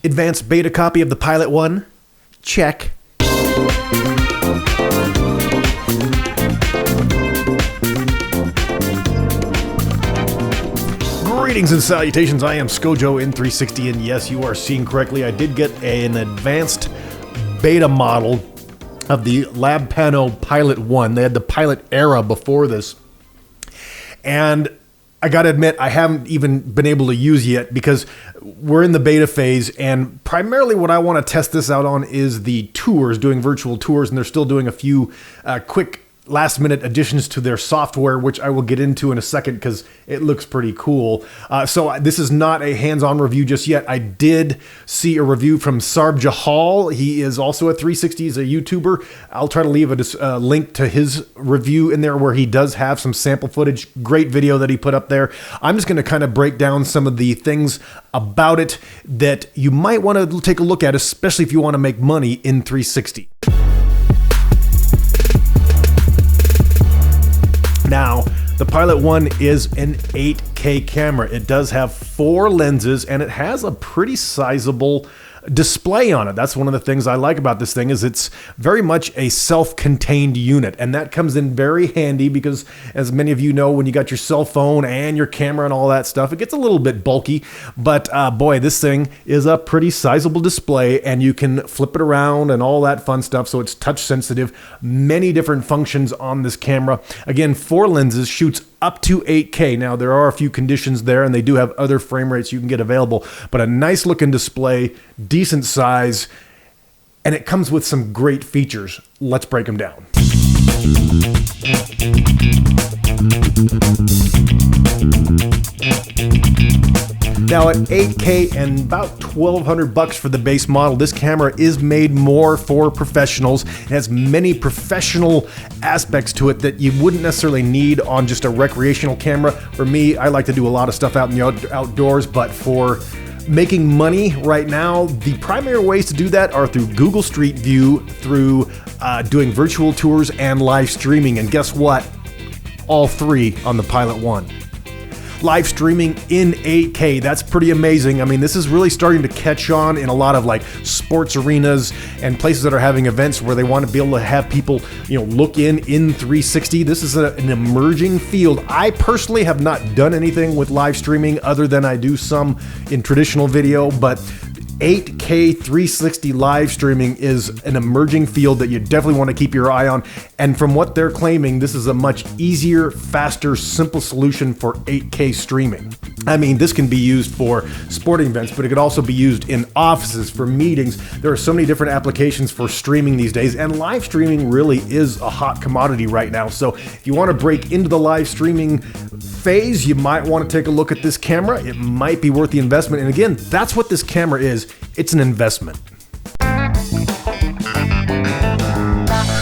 Advanced beta copy of the Pilot 1? Check. Greetings and salutations, I am Scojo in 360, and yes, you are seeing correctly. I did get an advanced beta model of the Labpano Pilot 1. They had the Pilot era before this. And I gotta admit, I haven't even been able to use yet because we're in the beta phase, and primarily what I want to test this out on is the tours, doing virtual tours, and they're still doing a few quick last-minute additions to their software, which I will get into in a second because it looks pretty cool. So this is not a hands-on review just yet. I did see a review from Sarbja Hall. He is also a 360. He's a YouTuber. I'll try to leave a link to his review in there where he does have some sample footage. Great video that he put up there. I'm just going to kind of break down some of the things about it that you might want to take a look at, especially if you want to make money in 360. Now, the Pilot 1 is an 8K camera. It does have 4 lenses, and it has a pretty sizable display on it. That's one of the things I like about this thing, is it's very much a self-contained unit, and that comes in very handy because, as many of you know, when you got your cell phone and your camera and all that stuff, it gets a little bit bulky, but boy, this thing is a pretty sizable display, and you can flip it around and all that fun stuff, so it's touch sensitive. Many different functions on this camera. Again, 4 lenses, shoots up to 8K. Now, there are a few conditions there, and they do have other frame rates you can get available, but a nice looking display, decent size, and it comes with some great features. Let's break them down. Now, at 8K and about $1,200 for the base model, this camera is made more for professionals. It has many professional aspects to it that you wouldn't necessarily need on just a recreational camera. For me, I like to do a lot of stuff out in the outdoors, but for making money right now, the primary ways to do that are through Google Street View, through doing virtual tours and live streaming. And guess what? All 3 on the Pilot 1. Live streaming in 8K, that's pretty amazing. I mean, this is really starting to catch on in a lot of like sports arenas and places that are having events where they want to be able to have people, look in 360. This is an emerging field. I personally have not done anything with live streaming other than I do some in traditional video, but 8K 360 live streaming is an emerging field that you definitely want to keep your eye on. And from what they're claiming, this is a much easier, faster, simple solution for 8K streaming. I mean, this can be used for sporting events, but it could also be used in offices, for meetings. There are so many different applications for streaming these days, and live streaming really is a hot commodity right now. So if you want to break into the live streaming phase, you might want to take a look at this camera. It might be worth the investment. And again, that's what this camera is. It's an investment.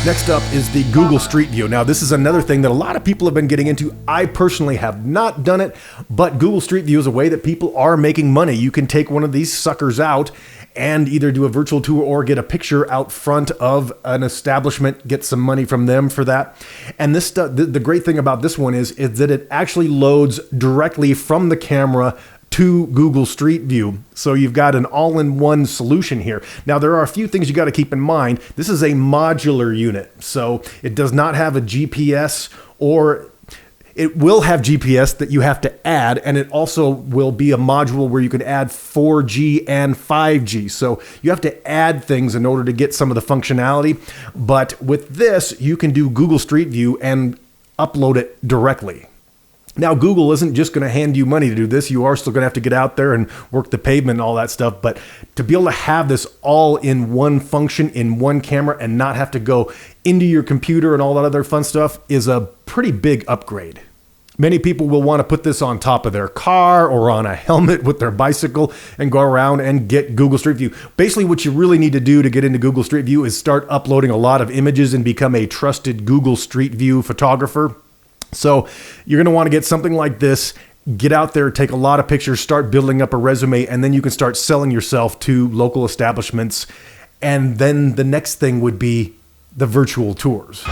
Next up is the Google Street View. Now, this is another thing that a lot of people have been getting into. I personally have not done it, but Google Street View is a way that people are making money. You can take one of these suckers out and either do a virtual tour or get a picture out front of an establishment, get some money from them for that. And this stuff, the great thing about this one is that it actually loads directly from the camera to Google Street View. So you've got an all-in-one solution here. Now, there are a few things you got to keep in mind. This is a modular unit, so it does not have a GPS, or it will have GPS that you have to add, and it also will be a module where you can add 4G and 5G. So you have to add things in order to get some of the functionality. But with this, you can do Google Street View and upload it directly. Now, Google isn't just going to hand you money to do this. You are still going to have to get out there and work the pavement and all that stuff. But to be able to have this all in one function, in one camera, and not have to go into your computer and all that other fun stuff is a pretty big upgrade. Many people will want to put this on top of their car or on a helmet with their bicycle and go around and get Google Street View. Basically, what you really need to do to get into Google Street View is start uploading a lot of images and become a trusted Google Street View photographer. So you're going to want to get something like this, get out there, take a lot of pictures, start building up a resume, and then you can start selling yourself to local establishments. And then the next thing would be the virtual tours.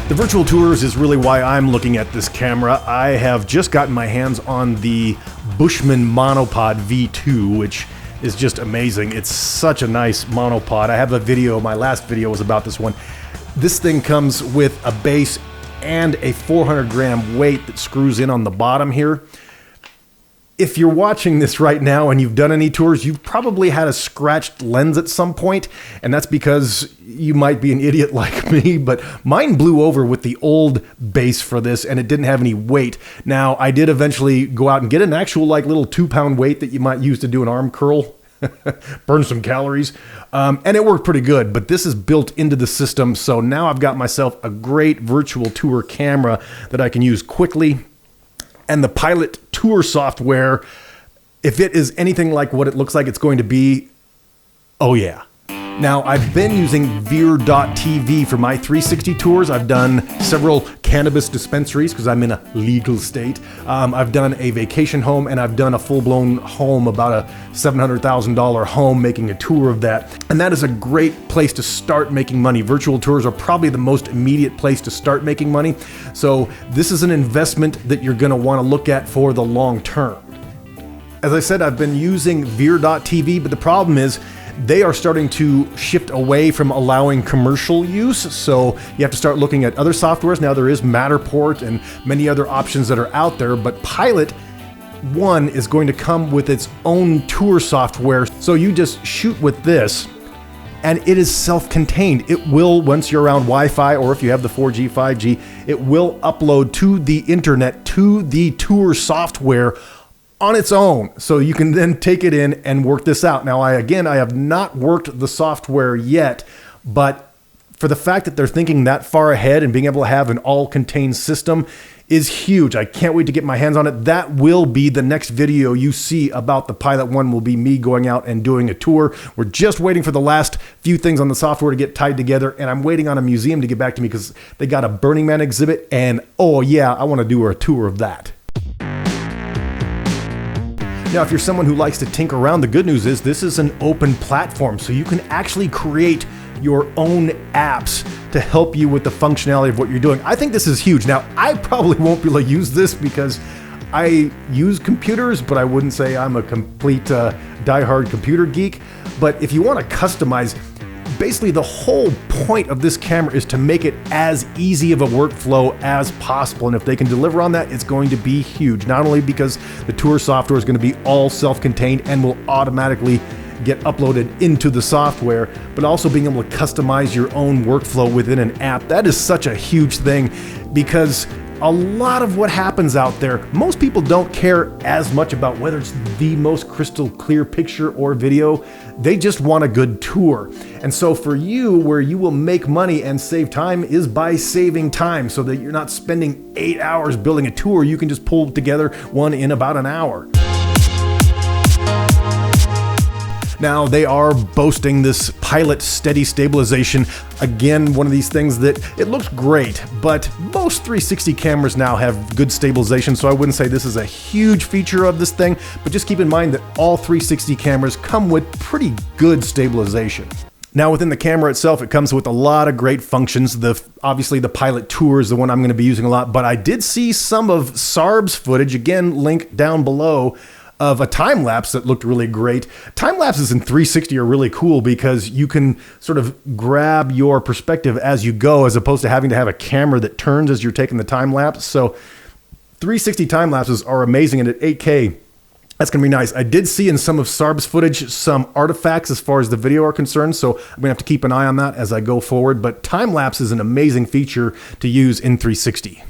The virtual tours is really why I'm looking at this camera. I have just gotten my hands on the Bushmen Monopod V2, which is just amazing. It's such a nice monopod. I have a video, my last video was about this one. This thing comes with a base and a 400 gram weight that screws in on the bottom here. If you're watching this right now and you've done any tours, you've probably had a scratched lens at some point, and that's because you might be an idiot like me, but mine blew over with the old base for this and it didn't have any weight. Now, I did eventually go out and get an actual like little 2-pound weight that you might use to do an arm curl, burn some calories, and it worked pretty good, but this is built into the system, so now I've got myself a great virtual tour camera that I can use quickly. And the Pilot Tour software, if it is anything like what it looks like it's going to be, oh yeah. Now, I've been using Veer.tv for my 360 tours. I've done several cannabis dispensaries because I'm in a legal state. I've done a vacation home, and I've done a full-blown home, about a $700,000 home, making a tour of that. And that is a great place to start making money. Virtual tours are probably the most immediate place to start making money. So this is an investment that you're going to want to look at for the long term. As I said, I've been using Veer.tv, but the problem is they are starting to shift away from allowing commercial use, so you have to start looking at other softwares. Now, there is Matterport and many other options that are out there, but Pilot One is going to come with its own tour software, so you just shoot with this, and it is self-contained. It will, once you're around Wi-Fi, or if you have the 4G, 5G, it will upload to the internet, to the tour software on its own, so you can then take it in and work this out. Now, I have not worked the software yet, but for the fact that they're thinking that far ahead and being able to have an all-contained system is huge. I can't wait to get my hands on it. That will be the next video you see about the Pilot One, will be me going out and doing a tour. We're just waiting for the last few things on the software to get tied together, and I'm waiting on a museum to get back to me because they got a Burning Man exhibit, and oh yeah, I want to do a tour of that. Now, if you're someone who likes to tinker around, the good news is this is an open platform, so you can actually create your own apps to help you with the functionality of what you're doing. I think this is huge. Now, I probably won't be able to use this because I use computers, but I wouldn't say I'm a complete diehard computer geek. But if you want to customize, basically the whole point of this camera is to make it as easy of a workflow as possible, and if they can deliver on that, it's going to be huge. Not only because the tour software is going to be all self-contained and will automatically get uploaded into the software, but also being able to customize your own workflow within an app. That is such a huge thing, because a lot of what happens out there, most people don't care as much about whether it's the most crystal clear picture or video. They just want a good tour. And so for you, where you will make money and save time is by saving time, so that you're not spending 8 hours building a tour. You can just pull together one in about an hour. Now, they are boasting this Pilot Steady Stabilization. Again, one of these things that it looks great, but most 360 cameras now have good stabilization, so I wouldn't say this is a huge feature of this thing, but just keep in mind that all 360 cameras come with pretty good stabilization. Now, within the camera itself, it comes with a lot of great functions. Obviously, the Pilot Tour is the one I'm going to be using a lot, but I did see some of Sarb's footage, again, link down below, of a time lapse that looked really great. Time lapses in 360 are really cool because you can sort of grab your perspective as you go, as opposed to having to have a camera that turns as you're taking the time lapse. So 360 time lapses are amazing, and at 8K, that's going to be nice. I did see in some of Sarb's footage some artifacts as far as the video are concerned, so I'm going to have to keep an eye on that as I go forward. But time lapse is an amazing feature to use in 360.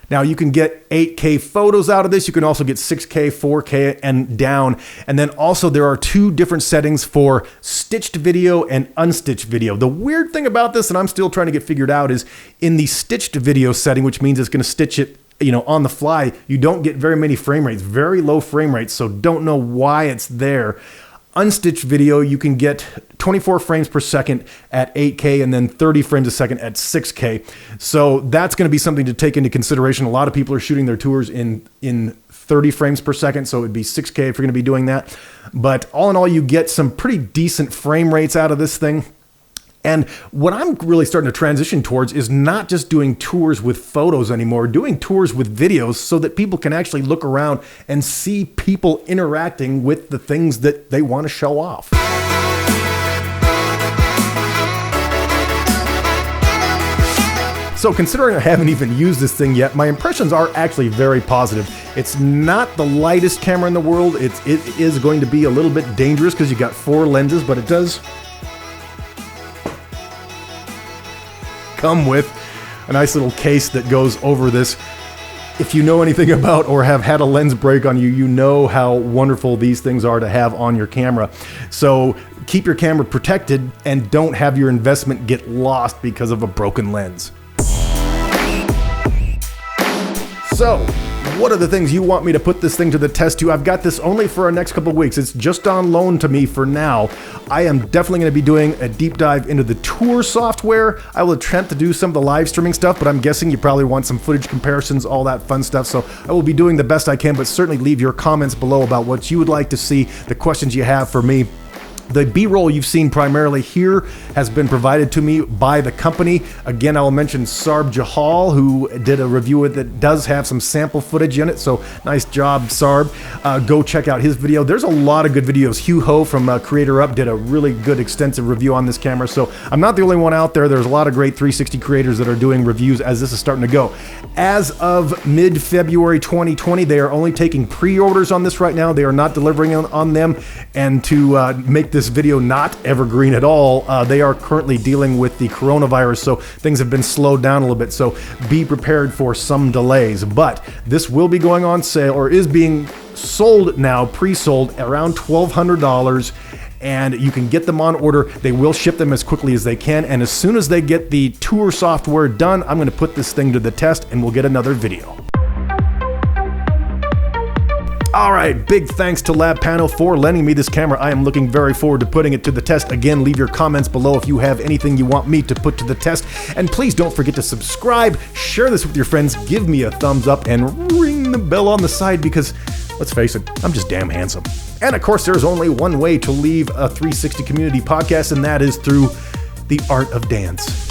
Now, you can get 8K photos out of this. You can also get 6K, 4K, and down. And then also there are two different settings for stitched video and unstitched video. The weird thing about this, and I'm still trying to get figured out, is in the stitched video setting, which means it's going to stitch it, on the fly, you don't get very many frame rates, very low frame rates, so don't know why it's there. Unstitched video, you can get 24 frames per second at 8K and then 30 frames a second at 6K. So that's going to be something to take into consideration. A lot of people are shooting their tours in 30 frames per second, so it'd be 6K if you're going to be doing that. But all in all, you get some pretty decent frame rates out of this thing. And what I'm really starting to transition towards is not just doing tours with photos anymore, doing tours with videos so that people can actually look around and see people interacting with the things that they want to show off. So considering I haven't even used this thing yet, my impressions are actually very positive. It's not the lightest camera in the world. It is going to be a little bit dangerous because you got 4 lenses, but it does come with a nice little case that goes over this. If you know anything about or have had a lens break on you, you know how wonderful these things are to have on your camera. So keep your camera protected and don't have your investment get lost because of a broken lens. So, what are the things you want me to put this thing to the test to? I've got this only for our next couple of weeks. It's just on loan to me for now. I am definitely going to be doing a deep dive into the tour software. I will attempt to do some of the live streaming stuff, but I'm guessing you probably want some footage comparisons, all that fun stuff. So I will be doing the best I can, but certainly leave your comments below about what you would like to see, the questions you have for me. The B-roll you've seen primarily here has been provided to me by the company. Again, I will mention Sarb Jahal, who did a review of it that does have some sample footage in it. So nice job, Sarb. Go check out his video. There's a lot of good videos. Hugh Ho from Creator Up did a really good extensive review on this camera. So I'm not the only one out there. There's a lot of great 360 creators that are doing reviews as this is starting to go. As of mid-February 2020, they are only taking pre-orders on this right now. They are not delivering on them. And to make this video not evergreen at all, they are currently dealing with the coronavirus, so things have been slowed down a little bit, so be prepared for some delays. But this will be going on sale, or is being sold now, pre-sold, around $1,200, and you can get them on order. They will ship them as quickly as they can, and as soon as they get the tour software done, I'm going to put this thing to the test and we'll get another video. All right, big thanks to Labpano for lending me this camera. I am looking very forward to putting it to the test. Again, leave your comments below if you have anything you want me to put to the test. And please don't forget to subscribe, share this with your friends, give me a thumbs up, and ring the bell on the side because, let's face it, I'm just damn handsome. And of course, there's only one way to leave a 360 Community podcast, and that is through the art of dance.